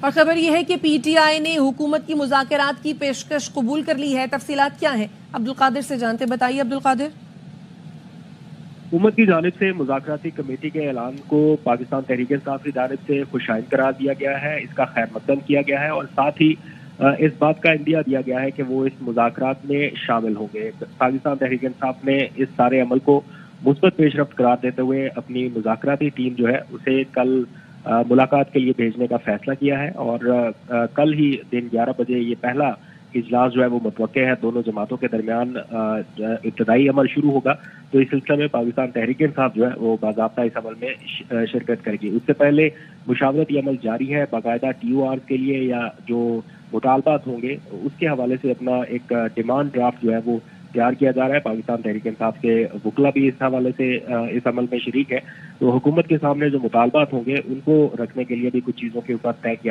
اور خبر یہ ہے کہ پی ٹی آئی نے حکومت کی مذاکرات کی پیشکش قبول کر لی ہے. تفصیلات کیا ہیں عبدالقادر سے جانتے. بتائیے عبدالقادر. حکومت کی جانب سے مذاکراتی کمیٹی کے اعلان کو پاکستان تحریک انصاف کی جانب سے خوشائند قرار دیا گیا ہے. اس کا خیر مقدم کیا گیا ہے اور ساتھ ہی اس بات کا عندیہ دیا گیا ہے کہ وہ اس مذاکرات میں شامل ہوں گے. پاکستان تحریک انصاف نے اس سارے عمل کو مثبت پیش رفت قرار دیتے ہوئے اپنی مذاکراتی ٹیم جو ہے اسے کل ملاقات کے لیے بھیجنے کا فیصلہ کیا ہے اور کل ہی دن 11 بجے یہ پہلا اجلاس جو ہے وہ متوقع ہے. دونوں جماعتوں کے درمیان ابتدائی عمل شروع ہوگا تو اس سلسلے میں پاکستان تحریک انصاف جو ہے وہ باضابطہ اس عمل میں شرکت کرے گی. اس سے پہلے مشاورتی عمل جاری ہے. باقاعدہ ٹی او آر کے لیے یا جو مطالبات ہوں گے اس کے حوالے سے اپنا ایک ڈیمانڈ ڈرافٹ جو ہے وہ تیار کیا جا رہا ہے. پاکستان تحریک انصاف کے وکلا بھی اس حوالے سے اس عمل میں شریک ہے. تو حکومت کے سامنے جو مطالبات ہوں گے ان کو رکھنے کے لیے بھی کچھ چیزوں کے اوپر طے کیا